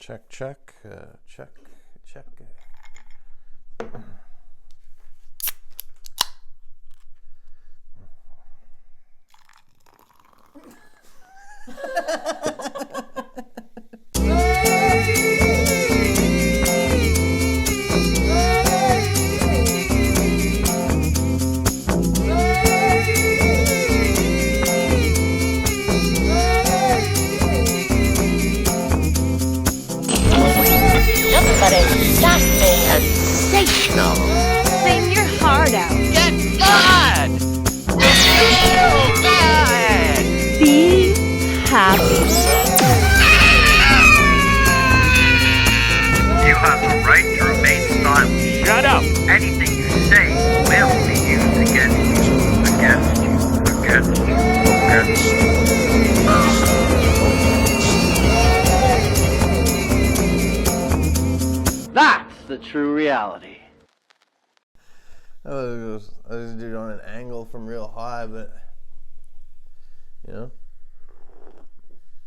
Check, check, check, check. Sensational. Sing your heart out. Get mad. Feel bad. Be happy. You have the right to remain silent. Shut up. Anything you say will be used against you, against you, against you, against you. That's the true reality. I was doing an angle from real high, but you know.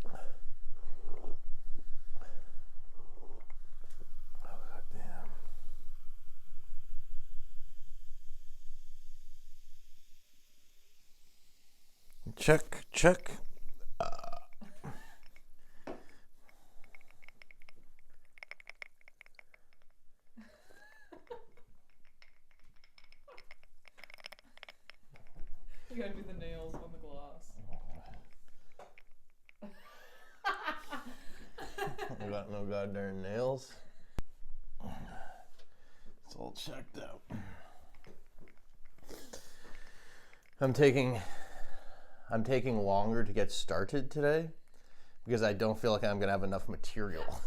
Oh, goddamn. Check, check. You gotta do the nails on the glass. I got no goddamn nails. It's all checked out. I'm taking longer to get started today because I don't feel like I'm gonna have enough material.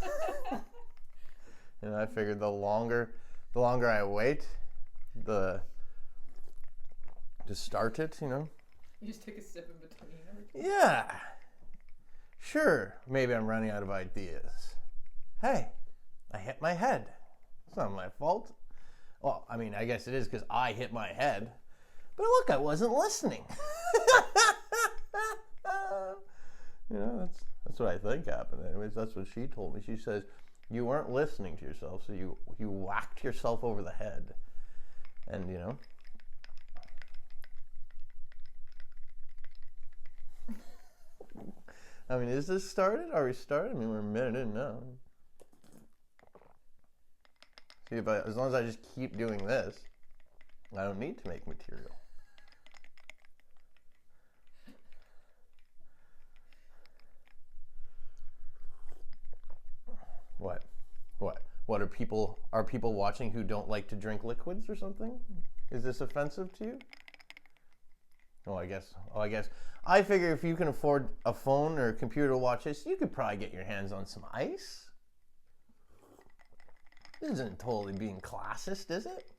And I figured the longer I wait, to start it, you know? You just take a sip in between every time. Yeah. Sure, maybe I'm running out of ideas. Hey, I hit my head. It's not my fault. Well, I mean, I guess it is because I hit my head. But look, I wasn't listening. You know, that's what I think happened. Anyways, that's what she told me. She says, you weren't listening to yourself, so you whacked yourself over the head. And, you know. I mean, is this started? Are we started? I mean, we're a minute in now. See, as long as I just keep doing this, I don't need to make material. What are people watching who don't like to drink liquids or something? Is this offensive to you? I guess I figure if you can afford a phone or a computer to watch this, you could probably get your hands on some ice. This isn't totally being classist, is it?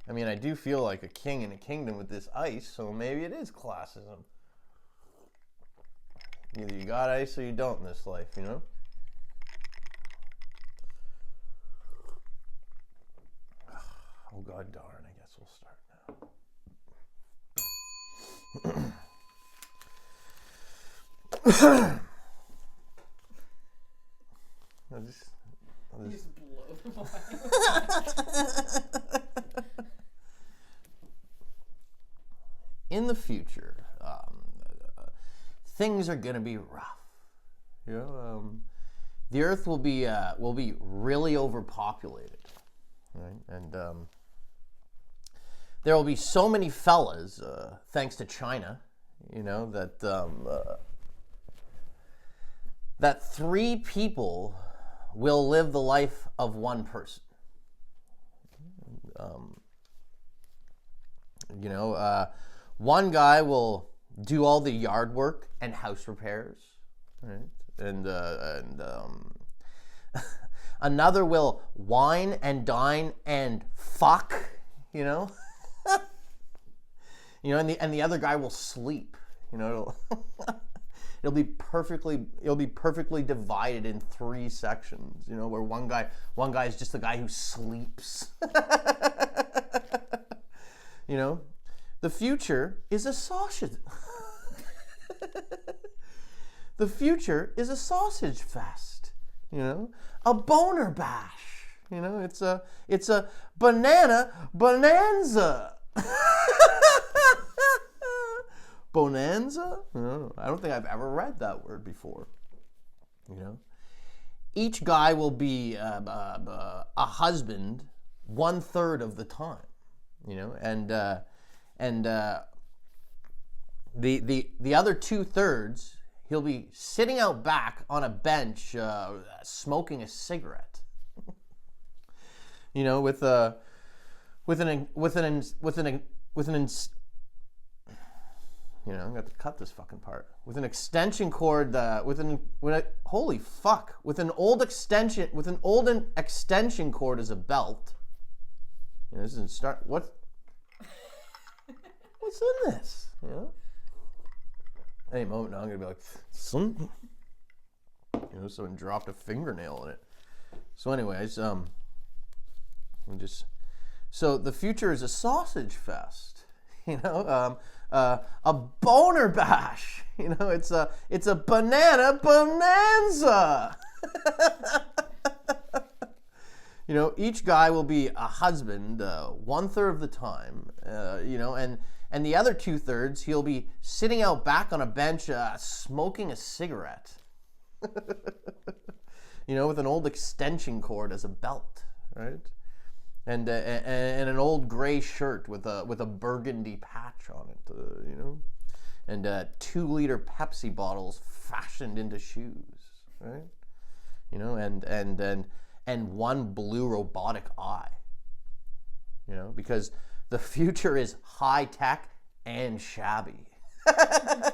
I mean, I do feel like a king in a kingdom with this ice, so maybe it is classism. Either you got ice or you don't in this life, you know? Oh, god darn, I guess we'll start now. I'll just You just blow them away. In the future, things are gonna be rough. You know, the Earth will be really overpopulated, right? And there will be so many fellas, thanks to China, you know, that 3 people will live the life of 1 person. You know, one guy will do all the yard work and house repairs, right? And another will wine and dine and fuck, you know. You know, and the other guy will sleep. You know, it'll be perfectly divided in 3 sections. You know, where one guy is just the guy who sleeps. You know, the future is a sausage. The future is a sausage fest, you know, a boner bash, you know, it's a banana bonanza. Bonanza? No, I don't think I've ever read that word before, you know. Each guy will be a husband 1/3 of the time, you know, and the other 2/3 he'll be sitting out back on a bench smoking a cigarette, you know, with an you know, I'm gonna have to cut this fucking part. With an extension cord, with an old extension cord as a belt. You know, this isn't what's in this? You know? Any moment now I'm gonna be like, you know, someone dropped a fingernail in it. So anyways, so the future is a sausage fest. You know, a boner bash. You know, it's a banana bonanza. You know, each guy will be a husband 1/3 of the time. You know, and the other 2/3 he'll be sitting out back on a bench smoking a cigarette. You know, with an old extension cord as a belt, right? And an old gray shirt with a burgundy patch on it, you know, and 2-liter Pepsi bottles fashioned into shoes, right? You know, and one blue robotic eye, you know, because the future is high tech and shabby. I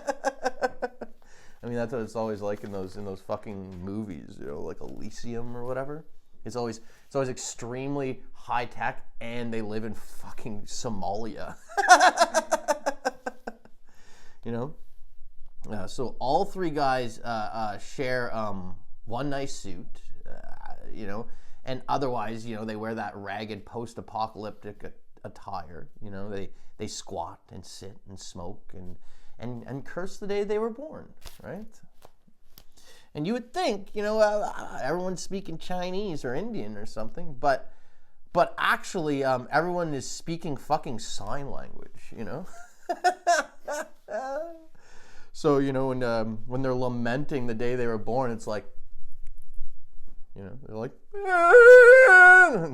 mean, that's what it's always like in those fucking movies, you know, like Elysium or whatever. It's always extremely high tech, and they live in fucking Somalia. You know, so all 3 guys share one nice suit, you know, and otherwise, you know, they wear that ragged post-apocalyptic attire. You know, they squat and sit and smoke and curse the day they were born, right? And you would think, you know, everyone's speaking Chinese or Indian or something, but actually, everyone is speaking fucking sign language, you know. So, you know, when they're lamenting the day they were born, it's like, you know, they're like,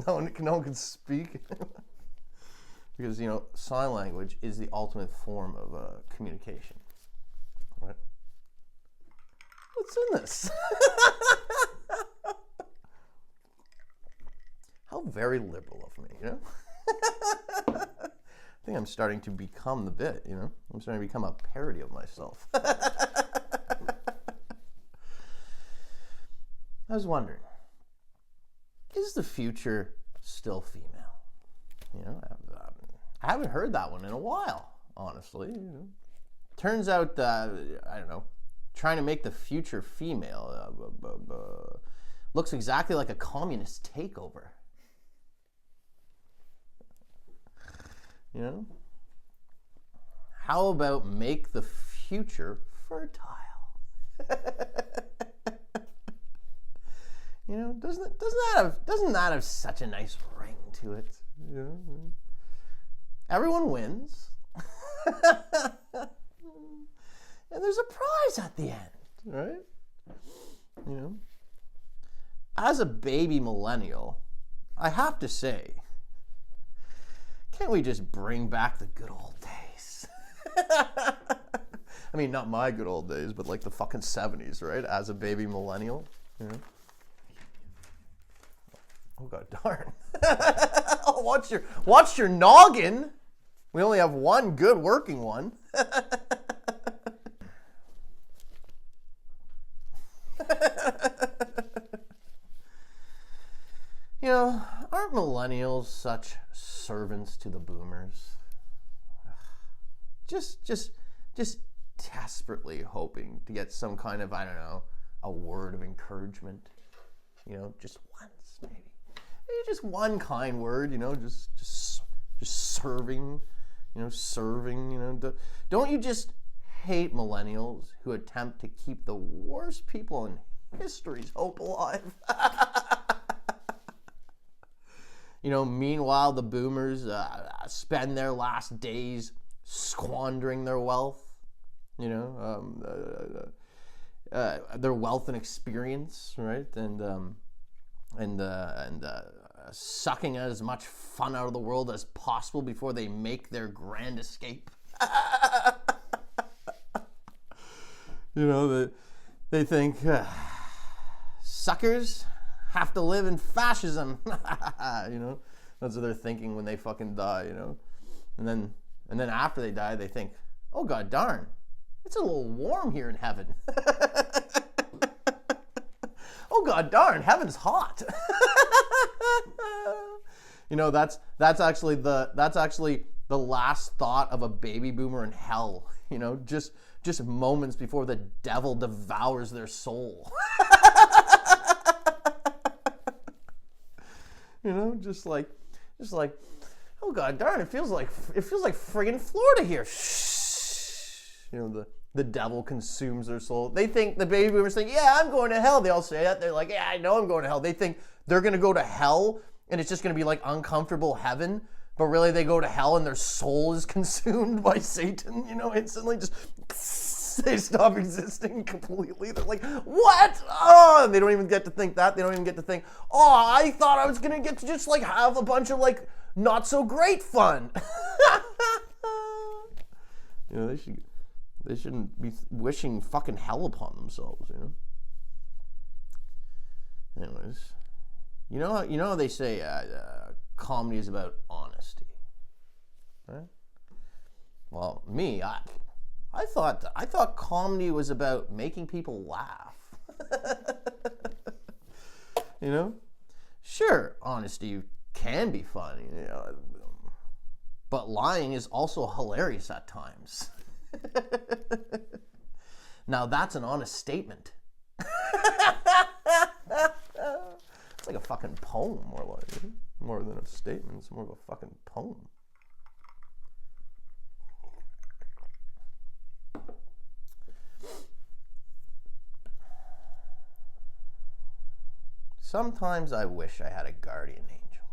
no one can speak. Because, you know, sign language is the ultimate form of communication, right? What's in this? How very liberal of me, you know? I think I'm starting to become the bit, you know? I'm starting to become a parody of myself. I was wondering, is the future still female? You know, I haven't heard that one in a while, honestly. You know? Turns out, I don't know, trying to make the future female looks exactly like a communist takeover. You know? How about make the future fertile? You know, doesn't that have such a nice ring to it? You know? Everyone wins. And there's a prize at the end, right? You know, as a baby millennial, I have to say, can't we just bring back the good old days? I mean, not my good old days, but like the fucking 70s, right? As a baby millennial, you know? Oh god darn! Oh, watch your noggin. We only have one good working one. You know, aren't millennials such servants to the boomers? Just desperately hoping to get some kind of, I don't know, a word of encouragement. You know, just once, maybe just one kind word. You know, just serving. You know, serving. You know, don't you just hate millennials who attempt to keep the worst people in history's hope alive. Meanwhile, the boomers spend their last days squandering their wealth, their wealth and experience, right? And sucking as much fun out of the world as possible before they make their grand escape. They think suckers have to live in fascism. That's what they're thinking when they fucking die. And then after they die, they think, oh god darn, it's a little warm here in heaven. Oh god darn, heaven's hot. That's actually the last thought of a baby boomer in hell. Just moments before the devil devours their soul. Just like, oh god darn, it feels like friggin' Florida here. The devil consumes their soul. They think, the baby boomers think, yeah, I'm going to hell. They all say that. They're like, yeah, I know I'm going to hell. They think they're going to go to hell and it's just going to be like uncomfortable heaven. But really they go to hell and their soul is consumed by Satan, instantly just they stop existing completely. They're like, what? Oh, and they don't even get to think that. They don't even get to think, oh, I thought I was going to get to just like have a bunch of like not so great fun. They shouldn't be wishing fucking hell upon themselves, Anyways, how they say comedy is about honesty, right? Well, me, I thought comedy was about making people laugh. Sure, honesty can be funny, but lying is also hilarious at times. Now that's an honest statement. It's like a fucking poem, more than a statement. It's more of a fucking poem. Sometimes I wish I had a guardian angel.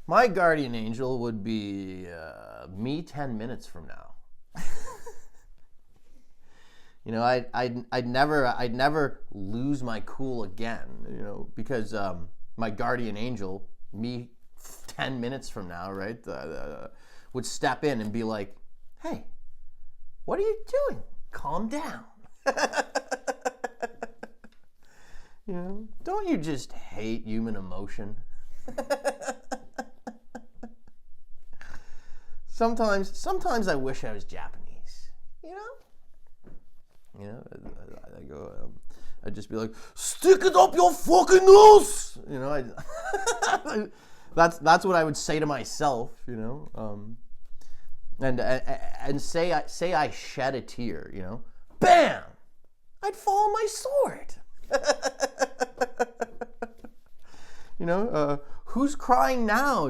My guardian angel would be me 10 minutes from now. I'd never lose my cool again, because my guardian angel, me 10 minutes from now, right, would step in and be like, hey, what are you doing? Calm down. Don't you just hate human emotion? Sometimes I wish I was Japanese. I'd just be like, stick it up your fucking nose. That's what I would say to myself. And say I shed a tear. Bam! I'd fall on my sword. Who's crying now?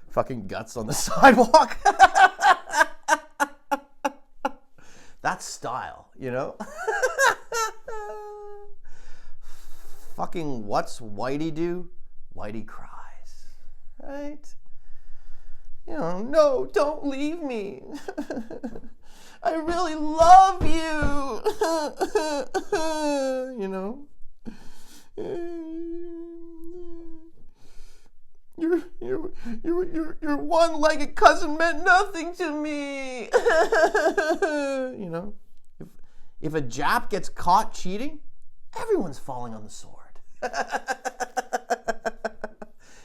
Fucking guts on the sidewalk. That's style, Fucking what's Whitey do? Whitey cries, right? No, don't leave me. I really love you. Your one-legged cousin meant nothing to me. If a Jap gets caught cheating, everyone's falling on the sword.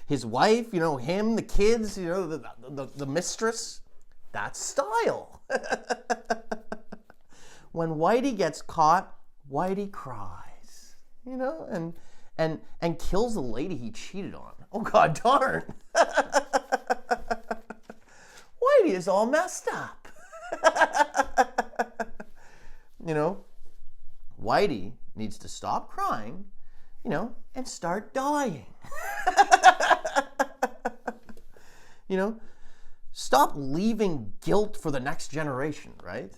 His wife, him, the kids, the mistress. That's style. When Whitey gets caught, Whitey cries, and kills the lady he cheated on. Oh god darn. Whitey is all messed up. Whitey needs to stop crying, and start dying. You know, stop leaving guilt for the next generation, right?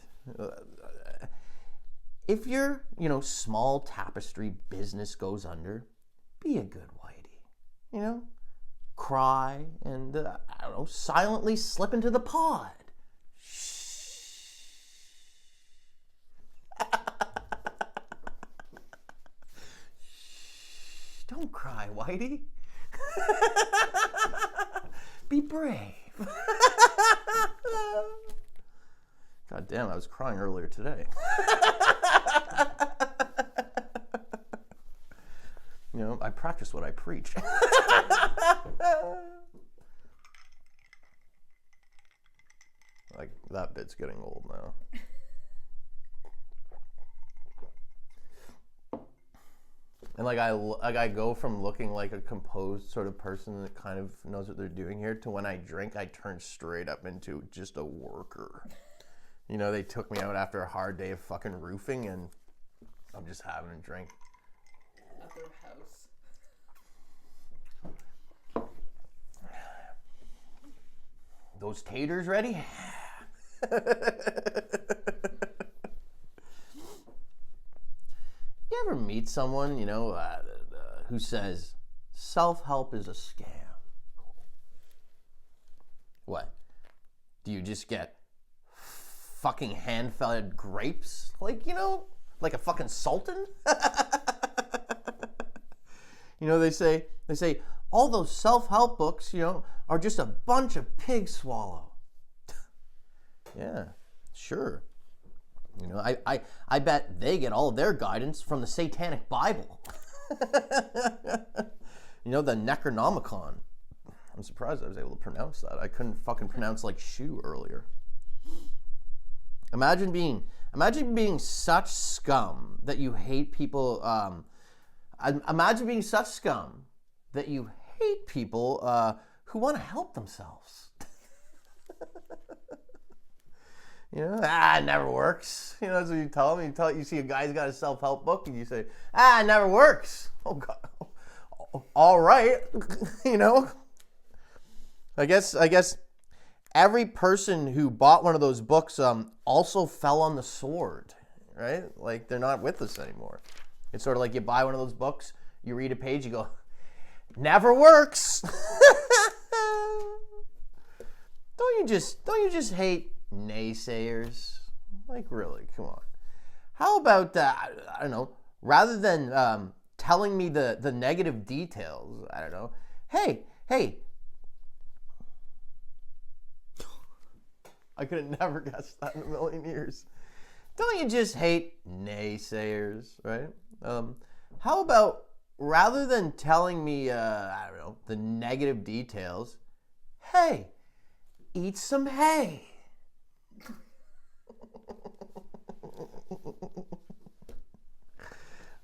If your, small tapestry business goes under, be a good whitey, cry and, silently slip into the pod. Don't cry, Whitey. Be brave. God damn, I was crying earlier today. I practice what I preach. Like, that bit's getting old now. And I go from looking like a composed sort of person that kind of knows what they're doing here to when I drink, I turn straight up into just a worker. They took me out after a hard day of fucking roofing, and I'm just having a drink. At their house. Those taters ready? You ever meet someone, who says self-help is a scam? What? Do you just get fucking hand-fed grapes? Like a fucking sultan? They say all those self-help books, are just a bunch of pig swallow. Yeah, sure. I bet they get all of their guidance from the Satanic Bible. The Necronomicon. I'm surprised I was able to pronounce that. I couldn't fucking pronounce like shoe earlier. Imagine being such scum that you hate people. Imagine being such scum that you hate people who want to help themselves. It never works. That's what you tell them. You see a guy's got a self-help book, and you say, it never works. Oh God. All right. I guess every person who bought one of those books also fell on the sword, right? Like, they're not with us anymore. It's sort of like you buy one of those books, you read a page, you go, never works. Don't you just hate naysayers? Like, really, come on. How about I don't know, rather than telling me the negative details, I don't know, hey, I could have never guessed that in a million years. Don't you just hate naysayers, right? How about rather than telling me I don't know, the negative details, hey, eat some hay.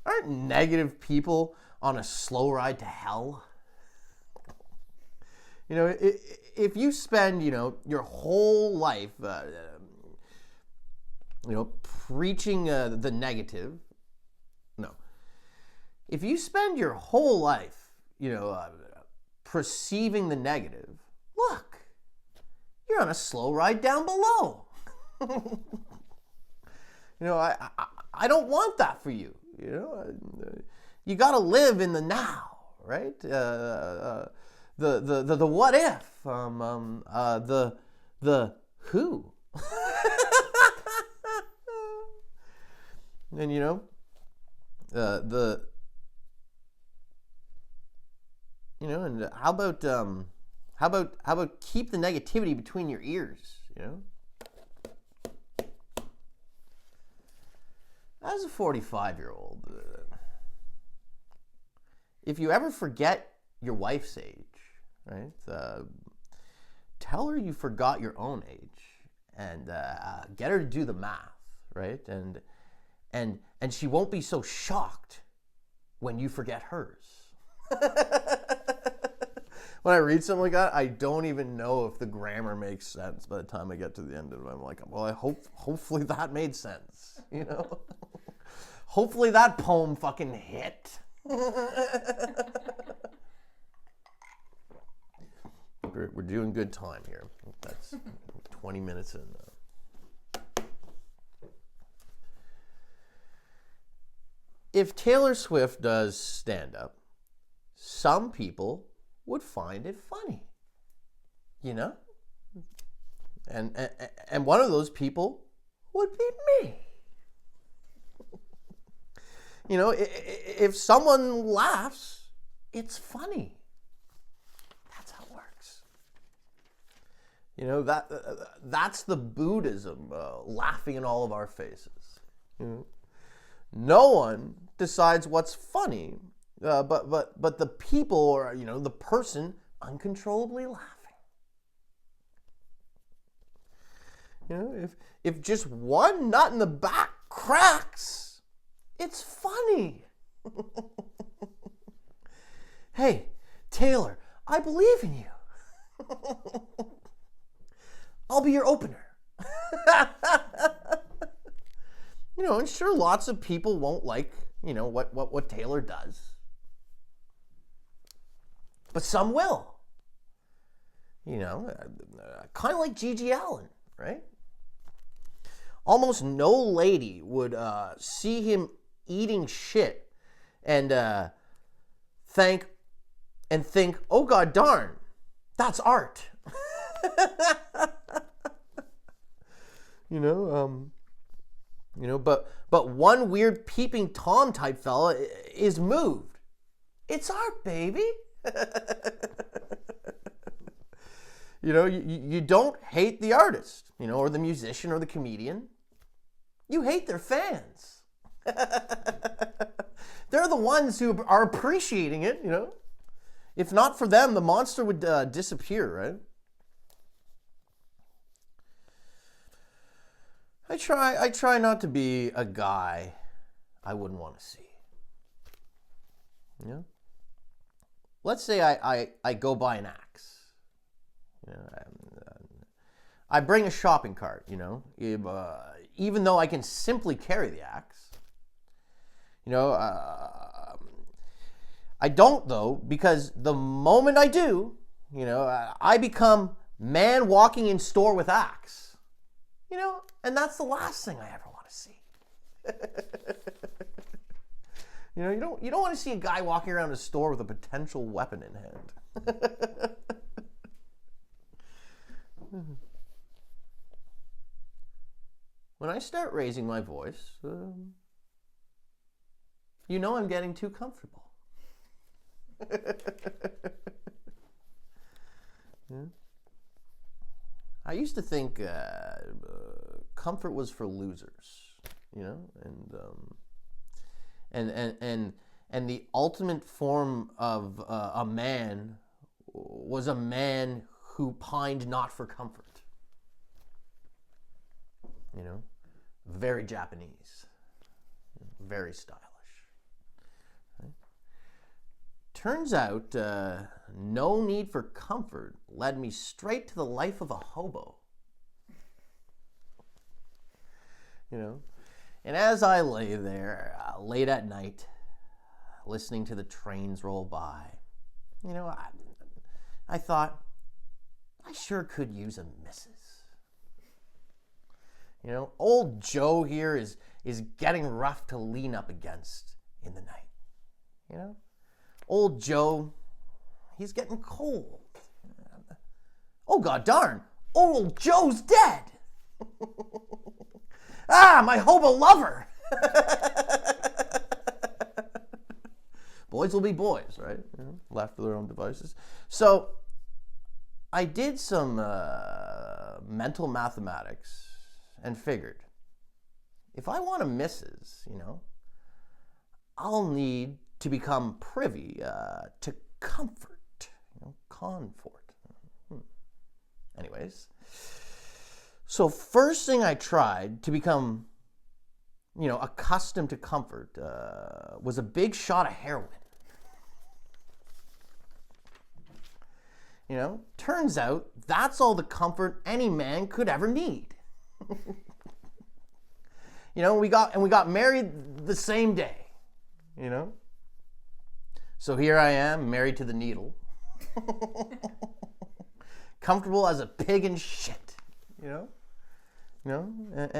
Aren't negative people on a slow ride to hell? If you spend, your whole life, preaching the negative, no. If you spend your whole life, perceiving the negative, look, you're on a slow ride down below. I don't want that for you. You got to live in the now, right? The what if, the who, and and how about keep the negativity between your ears, As a 45-year-old, if you ever forget your wife's age, right, tell her you forgot your own age, and get her to do the math, right, and she won't be so shocked when you forget hers. When I read something like that, I don't even know if the grammar makes sense by the time I get to the end of it. I'm like, well, hopefully that made sense, Hopefully that poem fucking hit. We're doing good time here. That's 20 minutes in now. If Taylor Swift does stand-up, some people would find it funny, you know? And one of those people would be me. You know, if someone laughs, it's funny. That's how it works. You know, that's the Buddhism, laughing in all of our faces. You know? No one decides what's funny, but the people, or you know, the person uncontrollably laughing. You know, if just one nut in the back cracks, it's funny. Hey, Taylor, I believe in you. I'll be your opener. You know, and sure, lots of people won't like, you know, what Taylor does. But some will. You know, kind of like Gigi Allen, right? Almost no lady would see him eating shit and think, oh god darn, that's art. But one weird peeping Tom type fella is moved. It's art, baby. You know, you don't hate the artist, you know, or the musician or the comedian. You hate their fans. They're the ones who are appreciating it, you know. If not for them, the monster would disappear, right? I try not to be a guy I wouldn't want to see. You know? Let's say I go buy an axe. You know, I bring a shopping cart, you know, even though I can simply carry the axe. You know, I don't though, because the moment I do, you know, I become man walking in store with axe. You know, and that's the last thing I ever want to see. You know, you don't want to see a guy walking around a store with a potential weapon in hand. When I start raising my voice, you know I'm getting too comfortable. Yeah. I used to think comfort was for losers, you know, and the ultimate form of a man was a man who pined not for comfort. You know, very Japanese, very stylish. Right? Turns out, no need for comfort led me straight to the life of a hobo. You know, and as I lay there late at night, listening to the trains roll by, you know, I thought, I sure could use a missus. You know, old Joe here is getting rough to lean up against in the night. You know, old Joe, he's getting cold. Oh, god darn, old Joe's dead. Ah, my hobo lover. Boys will be boys, right? You know, left to their own devices. So I did some mental mathematics and figured, if I want a missus, you know, I'll need to become privy to comfort, you know, comfort. Anyways, so first thing I tried to become, you know, accustomed to comfort was a big shot of heroin. You know, turns out that's all the comfort any man could ever need. You know, we got married the same day, you know. So here I am, married to the needle. comfortable as a pig in shit, you know? You know?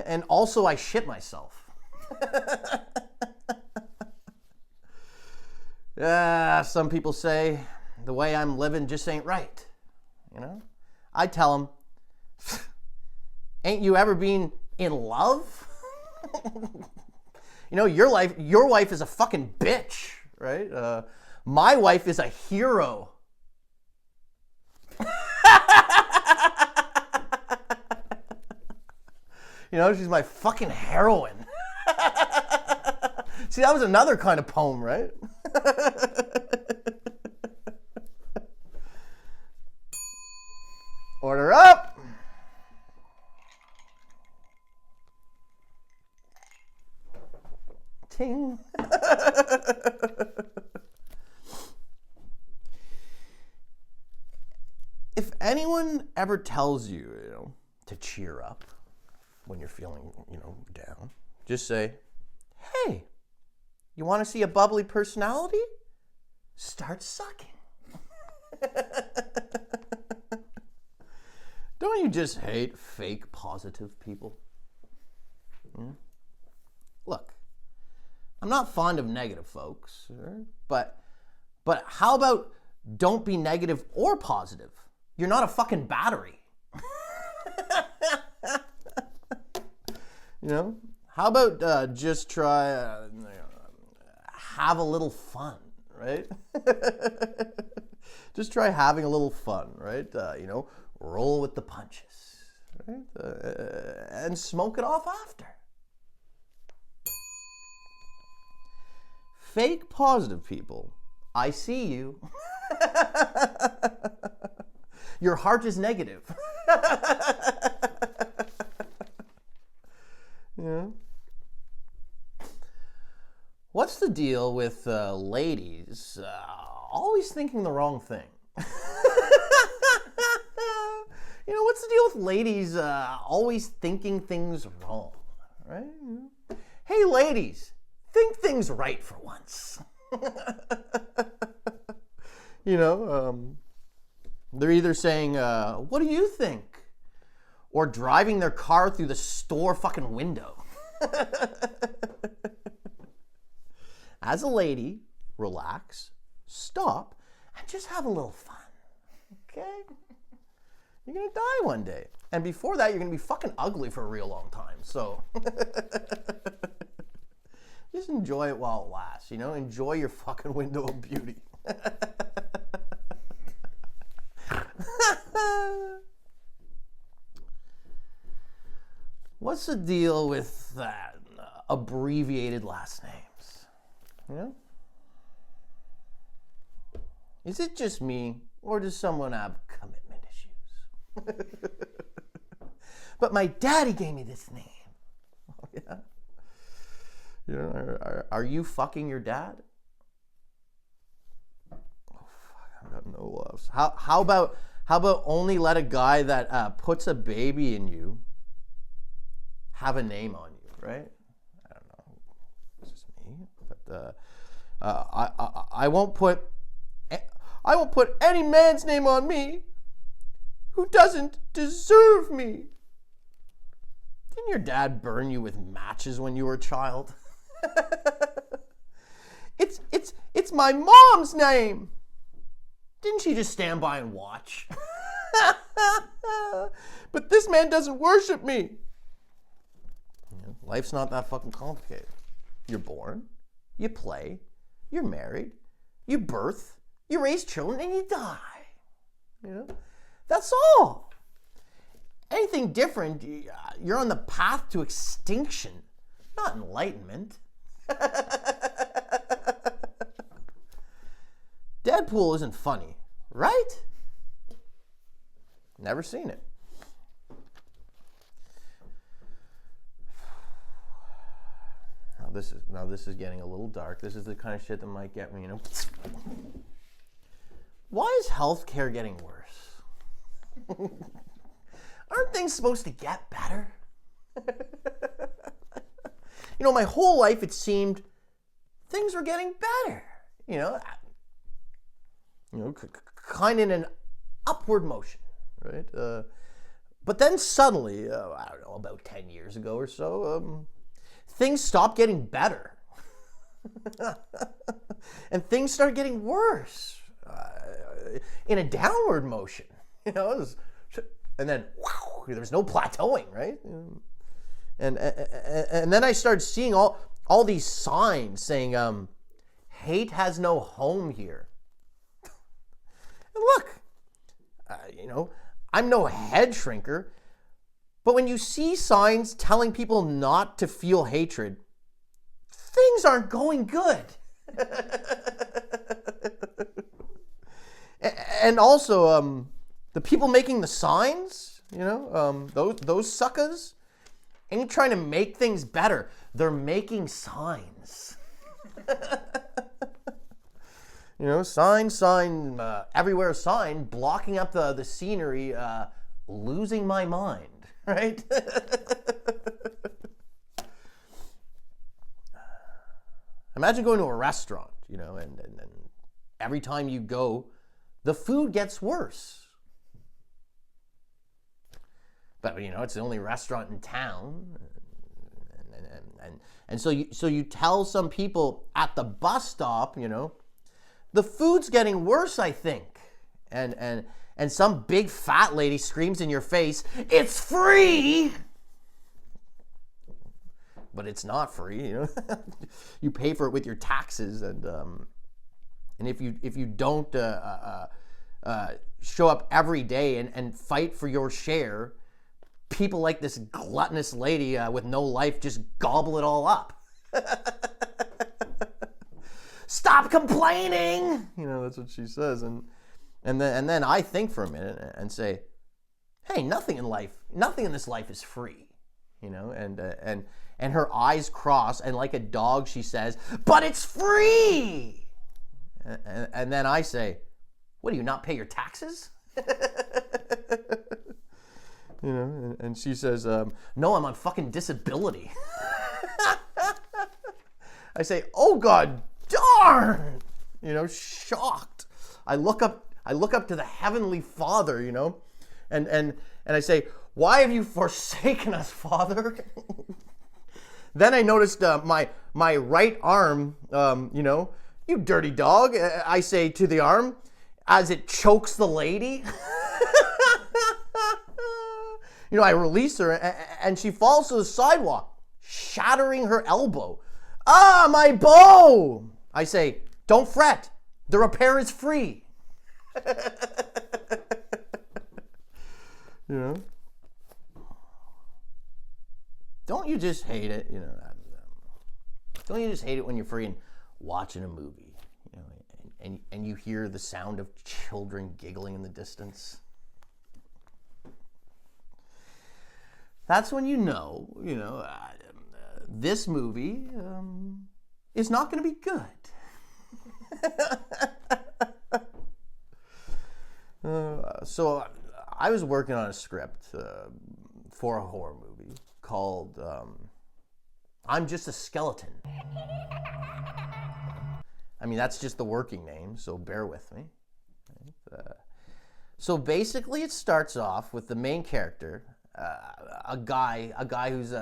And also I shit myself. Some people say the way I'm living just ain't right, you know? I tell them, ain't you ever been in love? You know, your wife is a fucking bitch, right? My wife is a hero. You know, she's my fucking heroine. See, that was another kind of poem, right? Order up. Ting. If anyone ever tells you, you know, to cheer up when you're feeling, you know, down, just say, hey, you want to see a bubbly personality? Start sucking. Don't you just hate fake positive people? Yeah? Look, I'm not fond of negative folks, but how about don't be negative or positive? You're not a fucking battery. You know? How about just try have a little fun, right? Just try having a little fun, right? You know, roll with the punches, right? And smoke it off after. Fake positive people, I see you. Your heart is negative. Yeah. What's the deal with ladies always thinking the wrong thing? You know, what's the deal with ladies always thinking things wrong, right? Hey, ladies, think things right for once. You know, they're either saying, what do you think? Or driving their car through the store fucking window. As a lady, relax, stop, and just have a little fun. Okay? You're gonna die one day. And before that, you're gonna be fucking ugly for a real long time. So just enjoy it while it lasts, you know? Enjoy your fucking window of beauty. What's the deal with that abbreviated last names? You know? Is it just me, or does someone have commitment issues? But my daddy gave me this name. Oh, yeah? You know, are you fucking your dad? Oh, fuck, I've got no loves. How about only let a guy that puts a baby in you have a name on you, right? I don't know. It's just me. But I won't put any man's name on me who doesn't deserve me. Didn't your dad burn you with matches when you were a child? It's my mom's name. Didn't she just stand by and watch? But this man doesn't worship me. Life's not that fucking complicated. You're born, you play, you're married, you birth, you raise children, and you die. You know? That's all. Anything different, you're on the path to extinction, not enlightenment. Deadpool isn't funny, right? Never seen it. Now this is getting a little dark. This is the kind of shit that might get me, you know. Why is healthcare getting worse? Aren't things supposed to get better? You know, my whole life it seemed things were getting better. You know, kind of in an upward motion, right? But then suddenly, I don't know, about 10 years ago or so, things stopped getting better. And things started getting worse in a downward motion. You know, and then wow, there was no plateauing, right? And then I started seeing all these signs saying, hate has no home here. And look, you know, I'm no head shrinker, but when you see signs telling people not to feel hatred, things aren't going good. And also, the people making the signs, you know, those suckers ain't trying to make things better. They're making signs. You know, sign, everywhere sign, blocking up the scenery, losing my mind, right? Imagine going to a restaurant, you know, and every time you go, the food gets worse. But, you know, it's the only restaurant in town. And so you tell some people at the bus stop, you know, the food's getting worse, I think. And some big fat lady screams in your face, "It's free!" But it's not free, you know. You pay for it with your taxes, and if you don't show up every day and fight for your share, people like this gluttonous lady with no life just gobble it all up. Stop complaining, you know. That's what she says, and then I think for a minute and say, hey, nothing in this life is free, you know, and her eyes cross, and like a dog she says, but it's free. And then I say, what, do you not pay your taxes? You know, and she says, no, I'm on fucking disability. I say, oh God darn, you know, shocked. I look up to the Heavenly Father, you know, and I say, why have you forsaken us, Father? Then I noticed my right arm, you know, you dirty dog, I say to the arm, as it chokes the lady. You know, I release her, and she falls to the sidewalk, shattering her elbow. Ah, my bow! I say, don't fret, the repair is free. You know? Don't you just hate it? You know, don't you just hate it when you're freaking watching a movie, you know, and you hear the sound of children giggling in the distance? That's when you know, this movie is not going to be good. So I was working on a script for a horror movie called I'm Just a Skeleton. I mean, that's just the working name, so bear with me. So basically it starts off with the main character, a guy who's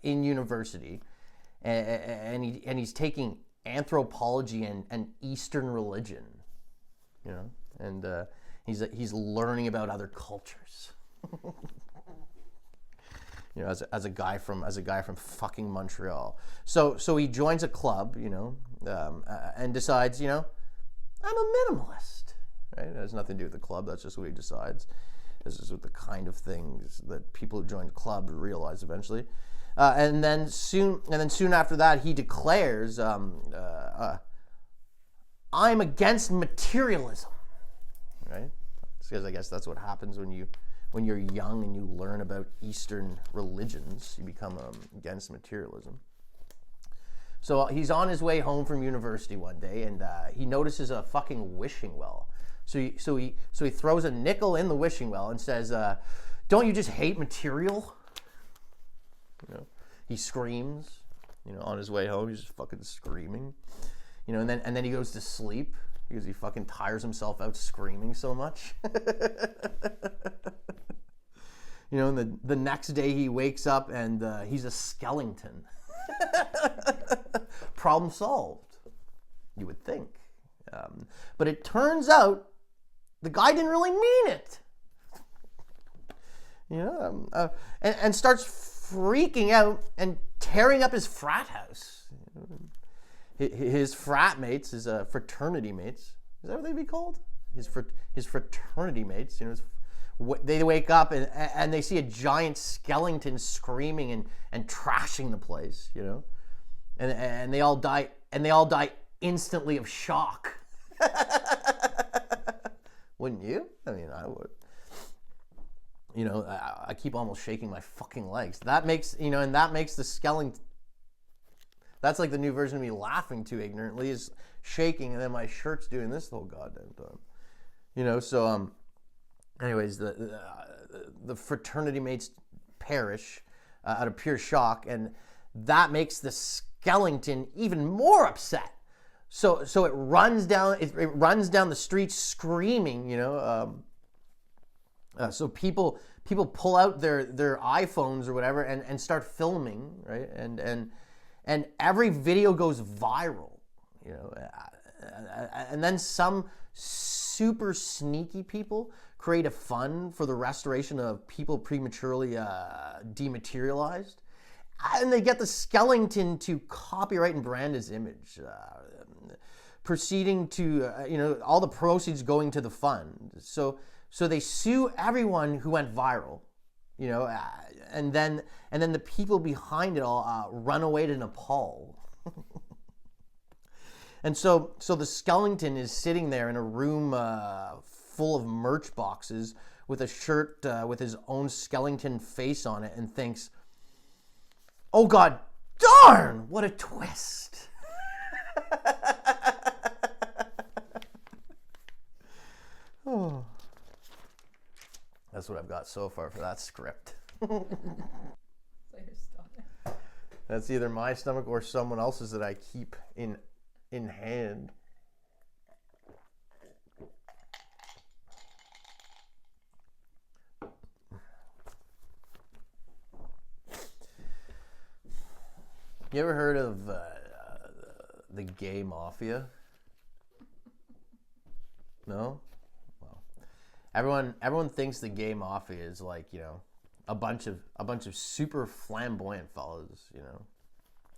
in university, and he's taking anthropology and Eastern religion, you know, and he's learning about other cultures. You know, as a guy from fucking Montreal. So he joins a club, you know, and decides, you know, I'm a minimalist. Right? It has nothing to do with the club. That's just what he decides. This is what the kind of things that people who join the club realize eventually. And then soon after that, he declares, I'm against materialism. Right? Because I guess that's what happens when you're young and you learn about Eastern religions. You become against materialism. So he's on his way home from university one day, and he notices a fucking wishing well. So he throws a nickel in the wishing well and says, "Don't you just hate material?" You know, he screams. You know, on his way home, he's just fucking screaming. You know, and then he goes to sleep. because he fucking tires himself out screaming so much. You know, and the next day he wakes up and he's a skeleton. Problem solved, you would think. But it turns out the guy didn't really mean it. You know, and starts freaking out and tearing up his frat house. His frat mates, his fraternity mates, is that what they'd be called? His fraternity mates, you know, they wake up and they see a giant skeleton screaming and trashing the place, you know, and they all die instantly of shock. Wouldn't you? I mean, I would. You know, I keep almost shaking my fucking legs. That makes, you know, and that makes the skeleton. That's like the new version of me laughing too ignorantly, is shaking, and then my shirt's doing this the whole goddamn time. You know, so anyways, the fraternity mates perish out of pure shock, and that makes the skeleton even more upset. So it runs down the street screaming, you know. So people pull out their iPhones or whatever and start filming, right? And every video goes viral, you know. And then some super sneaky people create a fund for the restoration of people prematurely dematerialized, and they get the skeleton to copyright and brand his image, proceeding to you know, all the proceeds going to the fund. So they sue everyone who went viral, you know, and then the people behind it all run away to Nepal. And so the skeleton is sitting there in a room full of merch boxes with a shirt with his own skeleton face on it, and thinks, "Oh God, darn! What a twist!" Oh. That's what I've got so far for that script. So your stomach. That's either my stomach or someone else's that I keep in hand. You ever heard of the gay mafia? No? Everyone thinks the gay mafia is like, you know, a bunch of super flamboyant fellas, you know,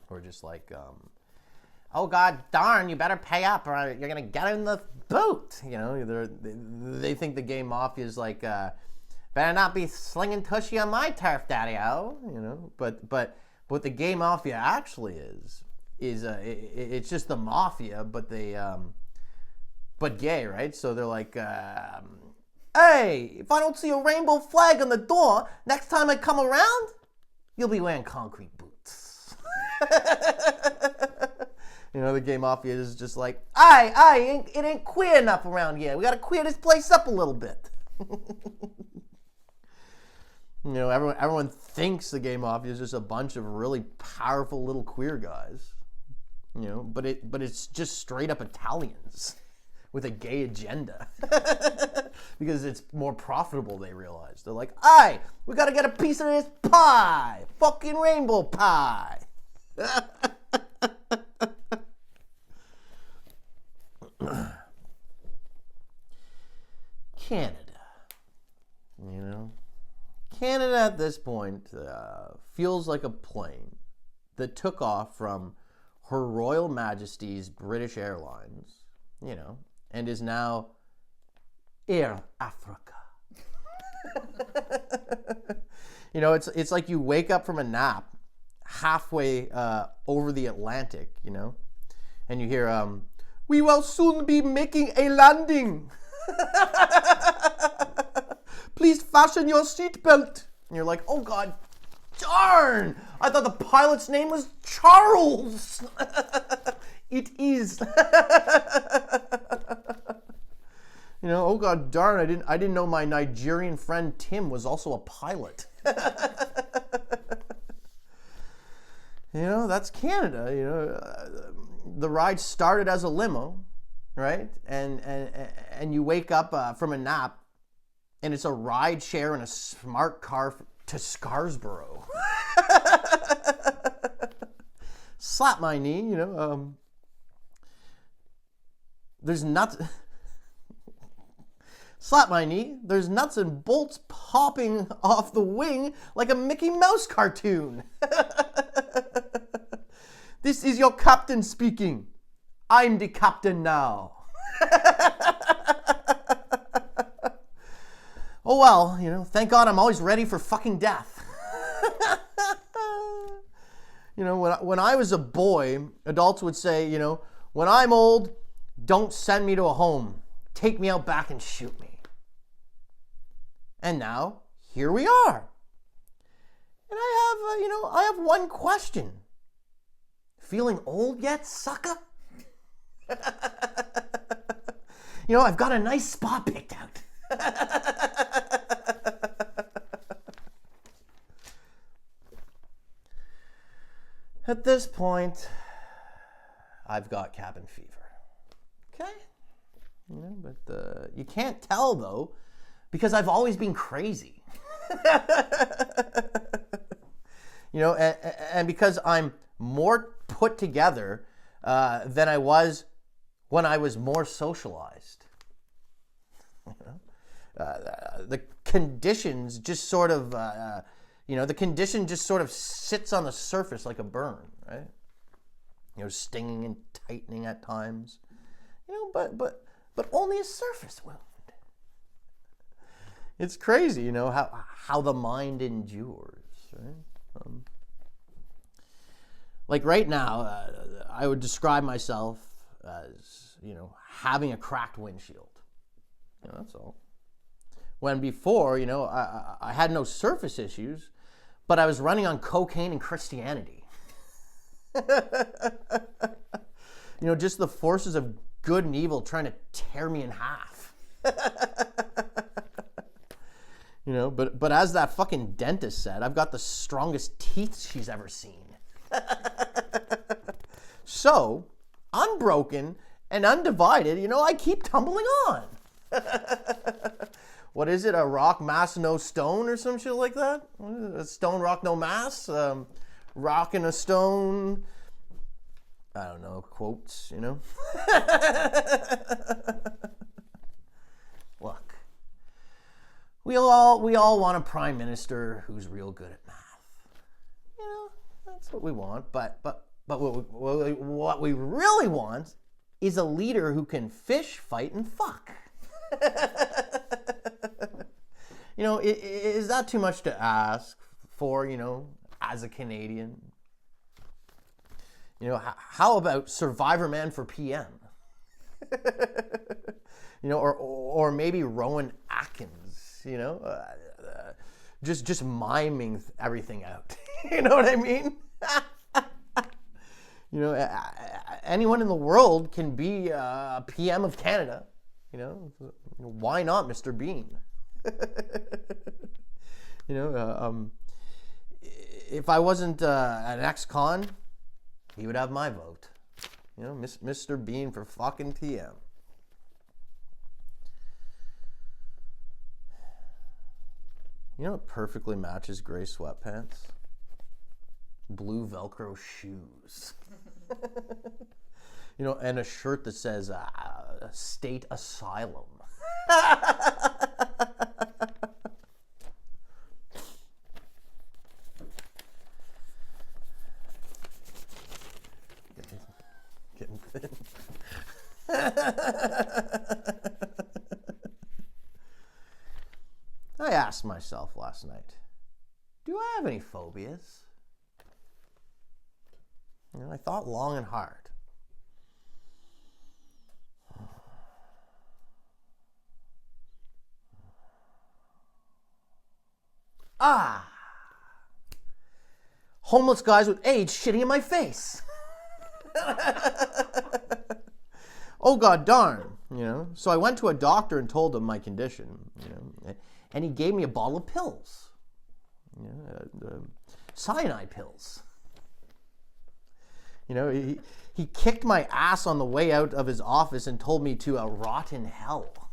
who are just like, oh God darn, you better pay up or you're gonna get in the boot, you know. They think the gay mafia is like, better not be slinging tushy on my turf, daddy-o, you know. But what the gay mafia actually is it's just the mafia, but they but gay, right? So they're like, hey, if I don't see a rainbow flag on the door, next time I come around, you'll be wearing concrete boots. You know, the gay mafia is just like, it ain't queer enough around here. We gotta queer this place up a little bit. You know, everyone thinks the gay mafia is just a bunch of really powerful little queer guys. You know, but it's just straight up Italians with a gay agenda. Because it's more profitable, they realize. They're like, we gotta get a piece of this pie. Fucking rainbow pie. Canada. You know? Canada at this point feels like a plane that took off from Her Royal Majesty's British Airlines, you know, and is now Air Africa. You know, it's like you wake up from a nap halfway over the Atlantic, you know, and you hear, we will soon be making a landing. Please fasten your seatbelt. And you're like, oh God, darn! I thought the pilot's name was Charles. It is. You know, oh God darn! I didn't know my Nigerian friend Tim was also a pilot. You know, that's Canada. You know, the ride started as a limo, right? And you wake up from a nap, and it's a ride share in a smart car to Scarsborough. Slap my knee, you know. There's nuts. Slap my knee. There's nuts and bolts popping off the wing like a Mickey Mouse cartoon. This is your captain speaking. I'm the captain now. Oh well, you know, thank God I'm always ready for fucking death. You know, when I was a boy, adults would say, you know, when I'm old, don't send me to a home. Take me out back and shoot me. And now, here we are. And I have one question. Feeling old yet, sucker? You know, I've got a nice spot picked out. At this point, I've got cabin fever. Okay? You know, but you can't tell, though, because I've always been crazy. You know, and because I'm more put together than I was when I was more socialized. You know? The conditions just sort of, the condition just sort of sits on the surface like a burn, right? You know, stinging and tightening at times. You know, but only a surface wound. It's crazy, you know, how the mind endures, right? Like right now, I would describe myself as, you know, having a cracked windshield. You know, that's all. When before, you know, I had no surface issues, but I was running on cocaine and Christianity. You know, just the forces of good and evil trying to tear me in half. You know, but as that fucking dentist said, I've got the strongest teeth she's ever seen. So, unbroken and undivided, you know, I keep tumbling on. What is it? A rock, mass, no stone or some shit like that? A stone, rock, no mass? Rock and a stone. I don't know, quotes, you know? Look. We all want a prime minister who's real good at math. You know, that's what we want. But what we really want is a leader who can fish, fight, and fuck. You know, is that too much to ask for, you know, as a Canadian? You know, how about Survivor Man for PM? You know, or maybe Rowan Atkins, you know, just miming everything out. You know what I mean? You know, anyone in the world can be a PM of Canada. You know, why not Mr. Bean? You know, if I wasn't an ex-con, he would have my vote. You know, Mr. Bean for fucking PM. You know what perfectly matches gray sweatpants? Blue Velcro shoes. You know, and a shirt that says State Asylum. Getting thin. I asked myself last night, do I have any phobias? You know, I thought long and hard. Homeless guys with AIDS shitting in my face. Oh, god darn, you know. So I went to a doctor and told him my condition, you know, and he gave me a bottle of pills, you know, cyanide pills. You know, he kicked my ass on the way out of his office and told me to rot in hell.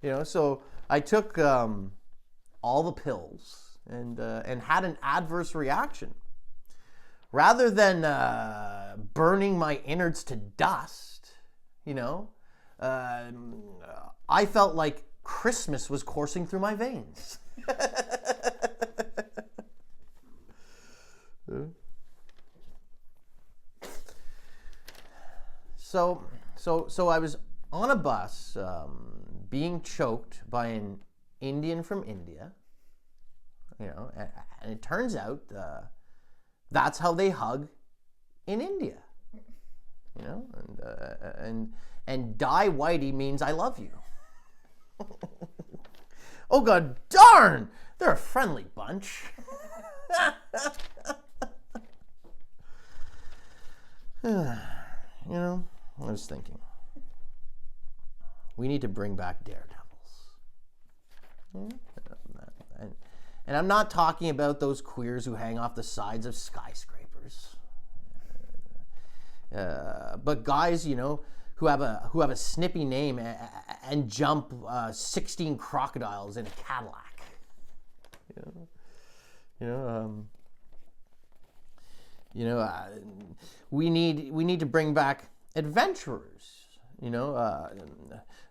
You know, so I took all the pills and had an adverse reaction. Rather than burning my innards to dust, you know, I felt like Christmas was coursing through my veins. So I was on a bus being choked by an Indian from India, you know, and it turns out that's how they hug in India, you know, and die whitey means I love you. Oh god darn, they're a friendly bunch. You know, I was thinking, we need to bring back daredevils. And I'm not talking about those queers who hang off the sides of skyscrapers, but guys, you know, who have a snippy name and jump 16 crocodiles in a Cadillac. We need to bring back adventurers. You know,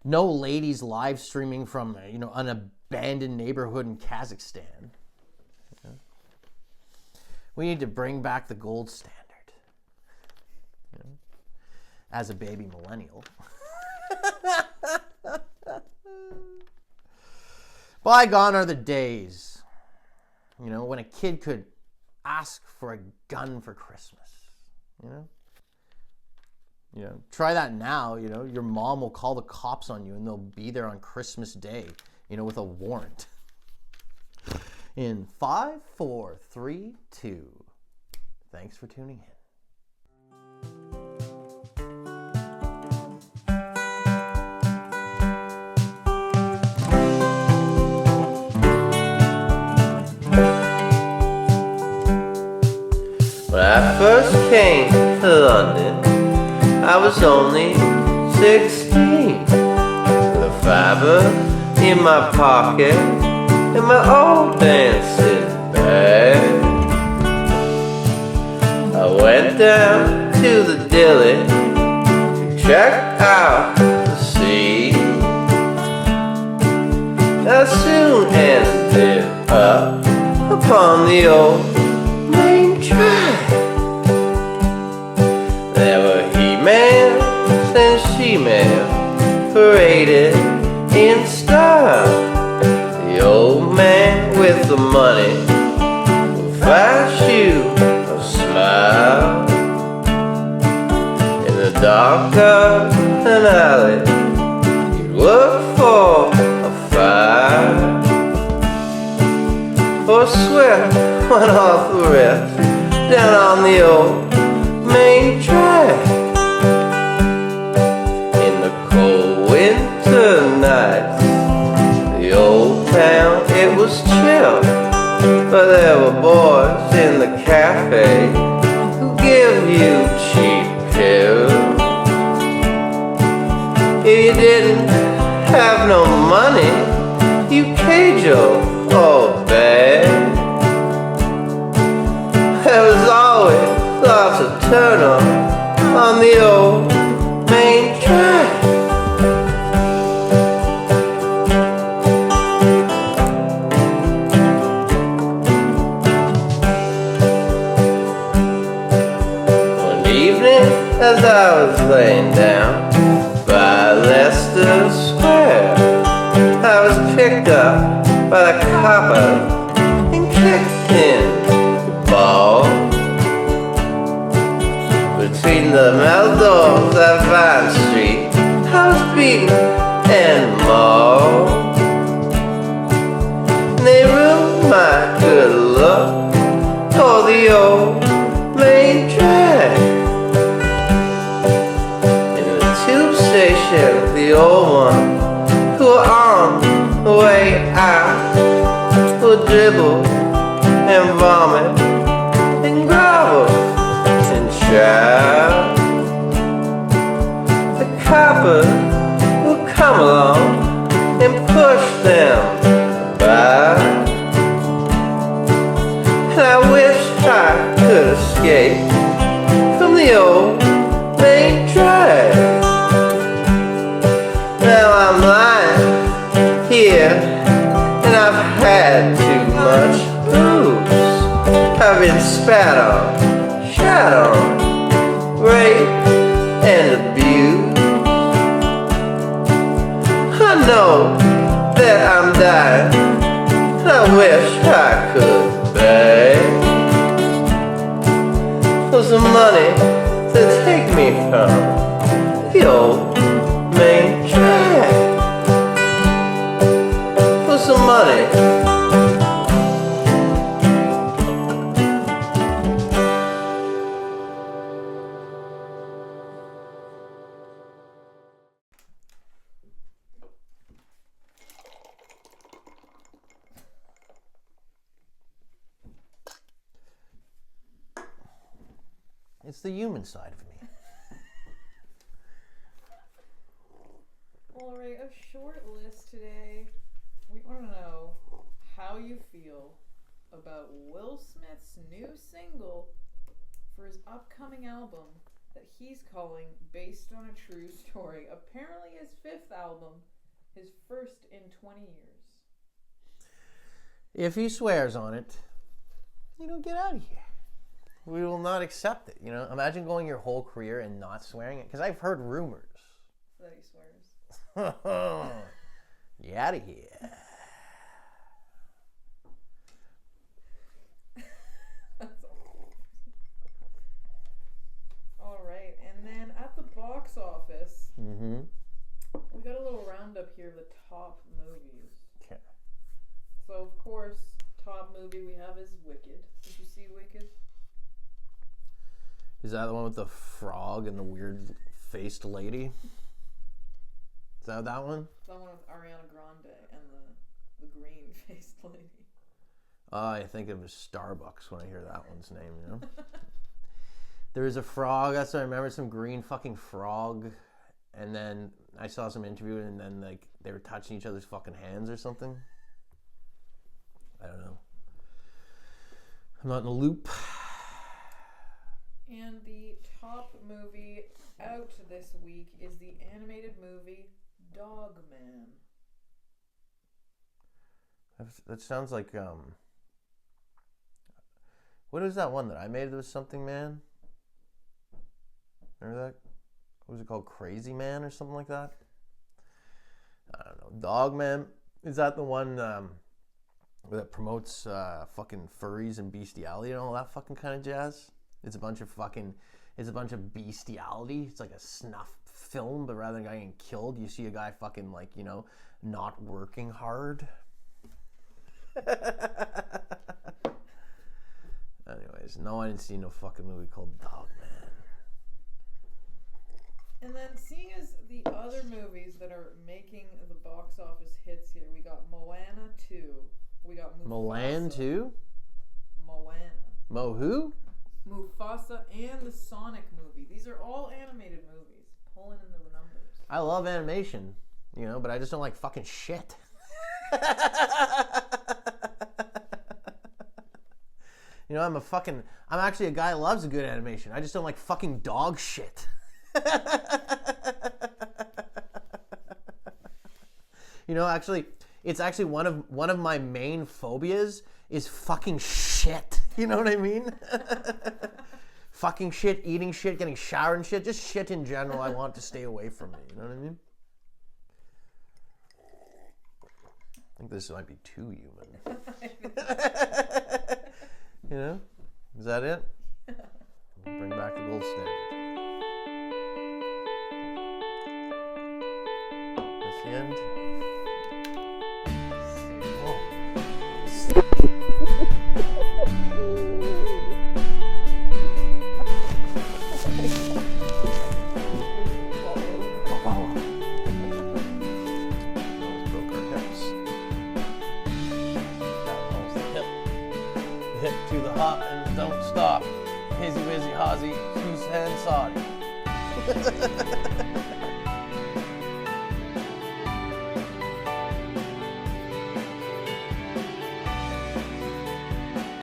no ladies live streaming from an abandoned neighborhood in Kazakhstan. We need to bring back the gold standard. As a baby millennial. Bygone are the days, when a kid could ask for a gun for Christmas. Try that now. Your mom will call the cops on you, and they'll be there on Christmas Day, with a warrant. In 5, 4, 3, 2. Thanks for tuning in. When I first came to London, I was only 16, with a fiver in my pocket and my old dancing bag. I went down to the Dilly to check out the sea. I soon ended up upon the old main track. There were he-mans and she-mans paraded in style. The old man with the money will flash you a smile. In the dark of an alley, you'd look for a fire, or sweat went off the rest down on the old main track. In the cold winter nights, the old town, it was chill, but there were boys in the cafe who give you cheap pills. If you didn't have no money, you paid your old bag. There was always lots of turn on the old main track. One evening, as I was laying down by Leicester Square, I was picked up by the coppers and kicked in the ball. Between the metal doors at Vine Street, I was beaten and mauled. And they ruined my good luck for the old main track. In the tube station, the old one who were on the way out would dribble and vomit and grow. And I've had too much booze. I've been spat on, shat on, raped and abused. I know that I'm dying, and I wish I could beg for some money to take me from the old main track. For some money. It's the human side of me. All right, a short list today. We want to know how you feel about Will Smith's new single for his upcoming album that he's calling Based on a True Story. Apparently his 5th album, his first in 20 years. If he swears on it, get out of here. We will not accept it. Imagine going your whole career and not swearing it. Because I've heard rumors. That he swears. Get out of here. That's all right, and then at the box office, we got a little roundup here of the top movies. Okay. So of course, top movie we have is Wicked. Did you see Wicked? Is that the one with the frog and the weird faced lady? Is that one? That one with Ariana Grande and the green faced lady. I think of Starbucks when I hear that one's name, There was a frog, that's what I remember, some green fucking frog. And then I saw some interview and then they were touching each other's fucking hands or something. I don't know. I'm not in the loop. And the top movie out this week is the animated movie Dogman. That sounds like what was that one that I made? There was something man. Remember that? What was it called? Crazy Man or something like that? I don't know. Dogman. Is that the one that promotes fucking furries and bestiality and all that fucking kind of jazz? It's a bunch of bestiality. It's like a snuff film, but rather than a guy getting killed, you see a guy fucking not working hard. Anyways, no, I didn't see no fucking movie called Dogman. And then seeing as the other movies that are making the box office hits here, we got Moana 2. We got Mufasa. Milan 2? Moana. Mo who? Mufasa and the Sonic movie. These are all animated movies. Pulling in the numbers. I love animation, but I just don't like fucking shit. I'm actually a guy who loves a good animation. I just don't like fucking dog shit. Actually, it's actually one of my main phobias is fucking shit. You know what I mean? Fucking shit, eating shit, getting showered and shit. Just shit in general I want to stay away from me. You know what I mean? I think this might be too human. Is that it? We'll bring back the gold standard. That's the end. Hip to the hop and don't stop. Hizzy, wizzy, hozzy, Hughes and Saudi.